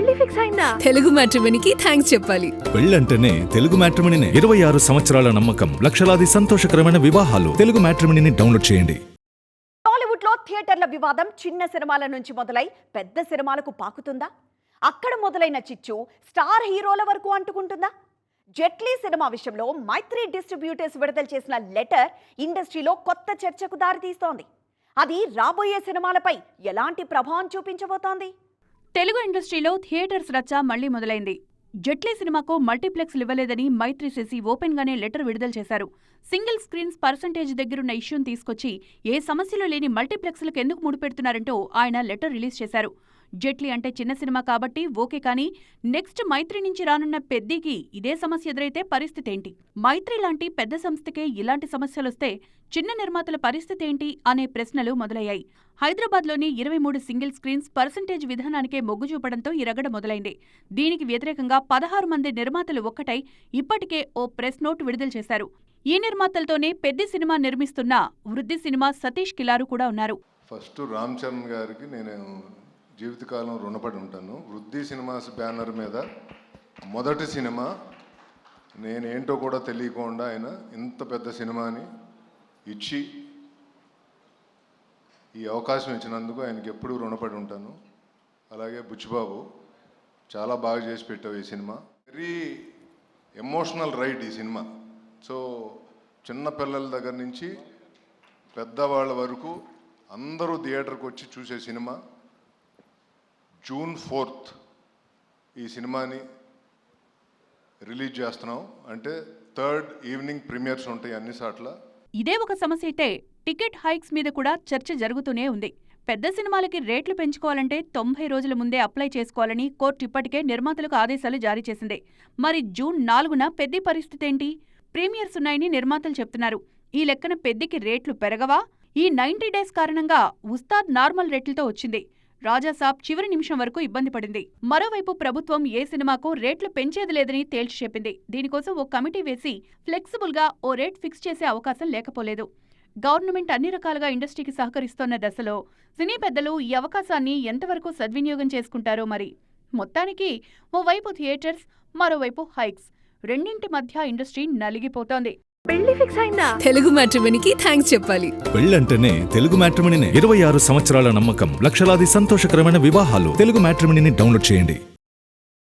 పెళ్లి ఫిక్స్ అయిందా? తెలుగు మ్యాట్రిమోనీకి థ్యాంక్స్ చెప్పాలి. పెళ్ళంటేనే తెలుగు మ్యాట్రిమోనీనే. 26 సంవత్సరాల నమ్మకం, లక్షలాది సంతోషకరమైన వివాహాలు. తెలుగు మ్యాట్రిమోనీని డౌన్లోడ్ చేయండి. టాలీవుడ్ లో థియేటర్ల వివాదం చిన్న సినిమాల నుంచి మొదలై పెద్ద సినిమాలకు పాకుతుందా? అక్కడ మొదలైన చిచ్చు స్టార్ హీరోల వరకు అంటుకుంటుందా? జెట్లీ సినిమా విషయంలో మైత్రి డిస్ట్రిబ్యూటర్స్ విడుదల చేసిన లెటర్ ఇండస్ట్రీలో కొత్త చర్చకు దారితీస్తోంది. అది రాబోయే సినిమాలపై ఎలాంటి ప్రభావం చూపించబోతోంది? తెలుగు ఇండస్ట్రీలో థియేటర్స్ రచ్చ మళ్లీ మొదలైంది. జెట్లీ సినిమాకు మల్టీప్లెక్స్ ఇవ్వలేదని మైత్రి చేసి ఓపెన్ గానే లెటర్ విడుదల చేశారు. సింగిల్ స్క్రీన్స్ పర్సంటేజ్ దగ్గరున్న ఇష్యూని తీసుకొచ్చి ఏ సమస్యలు లేని మల్టీప్లెక్స్లకు ఎందుకు ముడిపెడుతున్నారంటూ ఆయన లెటర్ రిలీజ్ చేశారు. జెట్లీ అంటే చిన్న సినిమా కాబట్టి ఓకే, కానీ నెక్స్ట్ మైత్రి నుంచి రానున్న పెద్దీకి ఇదే సమస్య ఎదురైతే పరిస్థితి ఏంటి? మైత్రి లాంటి పెద్ద సంస్థకే ఇలాంటి సమస్యలొస్తే చిన్న నిర్మాతల పరిస్థితి ఏంటి అనే ప్రశ్నలు మొదలయ్యాయి. హైదరాబాద్లోని 23 సింగిల్ స్క్రీన్స్ పర్సంటేజ్ విధానానికే మొగ్గు చూపడంతో ఈ రగడ మొదలైంది. దీనికి వ్యతిరేకంగా 16 మంది నిర్మాతలు ఒక్కటై ఇప్పటికే ఓ ప్రెస్ నోట్ విడుదల చేశారు. ఈ నిర్మాతలతోనే పెద్ద సినిమా నిర్మిస్తున్న వృద్ధి సినిమా సతీష్ కిలారు కూడా ఉన్నారు. ఫస్ట్ రామ్ చరణ్ గారికి నేను జీవితకాలం రుణపడి ఉంటాను. వృద్ధి సినిమాస్ బ్యానర్ మీద మొదటి సినిమా నేనేంటో కూడా తెలియకుండా ఆయన ఇంత పెద్ద సినిమాని ఇచ్చి ఈ అవకాశం ఇచ్చినందుకు ఆయనకి ఎప్పుడూ రుణపడి ఉంటాను. అలాగే బుచ్చిబాబు, చాలా బాగా చేసి పెట్టావు ఈ సినిమా. వెరీ ఎమోషనల్ రైడ్ ఈ సినిమా. సో చిన్న పిల్లల దగ్గర నుంచి పెద్దవాళ్ళ వరకు అందరూ థియేటర్కి వచ్చి చూసే సినిమా. జూన్ 4th ఈ సినిమాని రిలీజ్ చేస్తున్నాం. అంటే 3rd ఈవినింగ్ ప్రీమియర్స్ ఉంటాయి అన్ని సార్ల. ఇదే ఒక సమస్య అయితే టికెట్ హైక్స్ మీద కూడా చర్చ జరుగుతూనే ఉంది. పెద్ద సినిమాలకి రేట్లు పెంచుకోవాలంటే 90 రోజుల ముందే అప్లై చేసుకోవాలని కోర్టు ఇప్పటికే నిర్మాతలకు ఆదేశాలు జారీ చేసింది. మరి జూన్ 4న పెద్ద పరిస్థితి ఏంటి? ప్రీమియర్స్ ఉన్నాయని నిర్మాతలు చెప్తున్నారు. ఈ లెక్కన పెద్దకి రేట్లు పెరగవా? ఈ 90 డేస్ కారణంగా ఉస్తాద్ నార్మల్ రేట్లతో వచ్చింది. రాజాసాబ్ చివరి నిమిషం వరకు ఇబ్బంది పడింది. మరోవైపు ప్రభుత్వం ఏ సినిమాకు రేట్లు పెంచేది లేదని తేల్చి చెప్పింది. దీనికోసం ఓ కమిటీ వేసి ఫ్లెక్సిబుల్గా ఓ రేట్ ఫిక్స్ చేసే అవకాశం లేకపోలేదు. గవర్నమెంట్ అన్ని రకాలుగా ఇండస్ట్రీకి సహకరిస్తోన్న దశలో సినీ పెద్దలు ఈ అవకాశాన్ని ఎంతవరకు సద్వినియోగం చేసుకుంటారో మరి. మొత్తానికి ఓవైపు థియేటర్స్, మరోవైపు హైక్స్, రెండింటి మధ్య ఇండస్ట్రీ నలిగిపోతోంది. పెళ్లి ఫిక్స్ అయిందా? తెలుగు మ్యాట్రిమోనీకి థ్యాంక్స్ చెప్పాలి. పెళ్ళంటేనే తెలుగు మ్యాట్రిమోనీనే. 26 సంవత్సరాల నమ్మకం, లక్షలాది సంతోషకరమైన వివాహాలు. తెలుగు మ్యాట్రిమోనీని డౌన్లోడ్ చేయండి.